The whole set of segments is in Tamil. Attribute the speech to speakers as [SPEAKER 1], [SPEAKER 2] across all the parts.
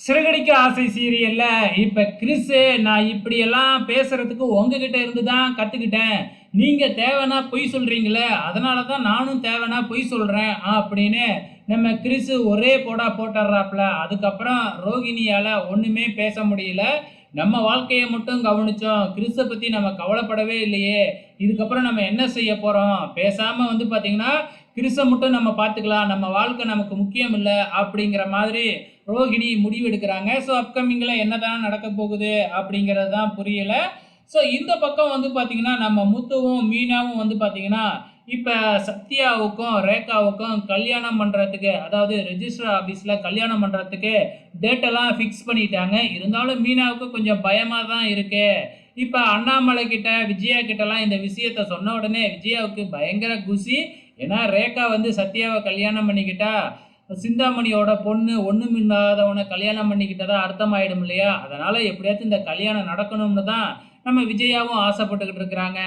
[SPEAKER 1] சிறகடிக்க ஆசை சீரியல்ல இப்ப கிறிஸ், நான் இப்படியெல்லாம் பேசுறதுக்கு உங்ககிட்ட இருந்து தான் கத்துக்கிட்டேன். நீங்க தேவைன்னா பொய் சொல்றீங்களே, அதனால தான் நானும் தேவைன்னா பொய் சொல்றேன் அப்படின்னு நம்ம கிறிஸ் ஒரே போடா போட்டுறாப்ல. அதுக்கப்புறம் ரோகிணியால ஒண்ணுமே பேச முடியல. நம்ம வாழ்க்கைய மட்டும் கவனிச்சோம். கிறிஸ பத்தி நம்ம கவலைப்படவே இல்லையே. இதுக்கப்புறம் நம்ம என்ன செய்ய போறோம்? பேசாம வந்து பார்த்தீங்கன்னா, கிறிஸ மட்டும் நம்ம பார்த்துக்கலாம். நம்ம வாழ்க்கை நமக்கு முக்கியம் இல்ல அப்படிங்கிற மாதிரி ரோஹிணி முடிவெடுக்கிறாங்க. ஸோ அப்கமிங்கில் என்னதான் நடக்க போகுது அப்படிங்கிறது தான் புரியல. ஸோ இந்த பக்கம் வந்து பார்த்தீங்கன்னா நம்ம முத்துவும் மீனாவும் வந்து பார்த்தீங்கன்னா இப்போ சத்யாவுக்கும் ரேகாவுக்கும் கல்யாணம் பண்ணுறதுக்கு, அதாவது ரெஜிஸ்டர் ஆஃபீஸில் கல்யாணம் பண்ணுறதுக்கு டேட்டெல்லாம் ஃபிக்ஸ் பண்ணிட்டாங்க. இருந்தாலும் மீனாவுக்கு கொஞ்சம் பயமாக தான் இருக்கு. இப்போ அண்ணாமலை கிட்ட விஜயா கிட்டலாம் இந்த விஷயத்த சொன்ன உடனே விஜயாவுக்கு பயங்கர குஷி. ஏன்னா ரேகா வந்து சத்யாவை கல்யாணம் பண்ணிக்கிட்டா சிந்தாமணியோட பொண்ணு ஒண்ணுமில்லாதவனை கல்யாணம் பண்ணிக்கிட்டதா அர்த்தமாயிடும் இல்லையா? அதனால எப்படியாச்சும் இந்த கல்யாணம் நடக்கணும்னு தான் நம்ம விஜயாவும் ஆசைப்பட்டுக்கிட்டு இருக்கிறாங்க.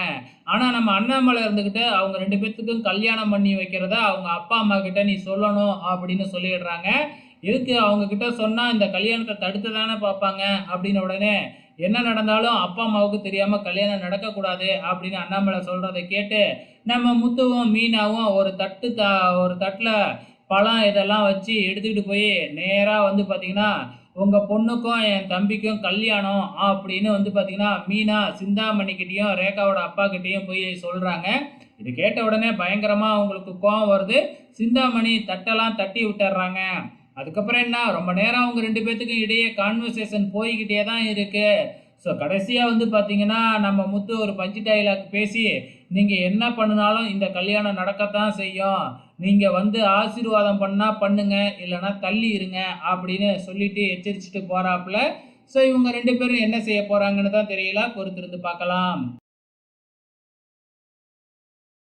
[SPEAKER 1] ஆனா நம்ம அண்ணாமலை இருந்துகிட்டு அவங்க 2 பேத்துக்கும் கல்யாணம் பண்ணி வைக்கிறத அவங்க அப்பா அம்மா கிட்ட நீ சொல்லணும் அப்படின்னு சொல்லிடுறாங்க. எதுக்கு அவங்க கிட்ட சொன்னா இந்த கல்யாணத்தை தடுத்து தானே பார்ப்பாங்க அப்படின்னு உடனே என்ன நடந்தாலும் அப்பா அம்மாவுக்கு தெரியாம கல்யாணம் நடக்கக்கூடாது அப்படின்னு அண்ணாமலை சொல்றதை கேட்டு நம்ம முத்துவும் மீனாவும் ஒரு தட்டுல பழம் இதெல்லாம் வச்சு எடுத்துக்கிட்டு போய் நேராக வந்து பார்த்தீங்கன்னா உங்கள் பொண்ணுக்கும் என் தம்பிக்கும் கல்யாணம் அப்படின்னு வந்து பார்த்தீங்கன்னா மீனா சிந்தாமணிக்கிட்டேயும் ரேகாவோட அப்பா கிட்டேயும் போய் சொல்கிறாங்க. இது கேட்ட உடனே பயங்கரமாக அவங்களுக்கு கோவம் வருது. சிந்தாமணி தட்டெல்லாம் தட்டி விட்டுறாங்க. அதுக்கப்புறம் என்ன, ரொம்ப நேரம் அவங்க 2 பேத்துக்கும் இடையே கான்வர்சேஷன் போய்கிட்டே தான் இருக்கு. ஸோ கடைசியாக வந்து பார்த்தீங்கன்னா நம்ம முத்து ஒரு பஞ்சு டைலாக் பேசி, நீங்கள் என்ன பண்ணினாலும் இந்த கல்யாணம் நடக்கத்தான் செய்யும். நீங்கள் வந்து ஆசீர்வாதம் பண்ணால் பண்ணுங்க, இல்லைன்னா தள்ளி இருங்க அப்படின்னு சொல்லிட்டு எச்சரிச்சுட்டு போகிறாப்புல. ஸோ இவங்க 2 பேரும் என்ன செய்ய போகிறாங்கன்னு தான் தெரியல. பொறுத்திருந்து பார்க்கலாம்.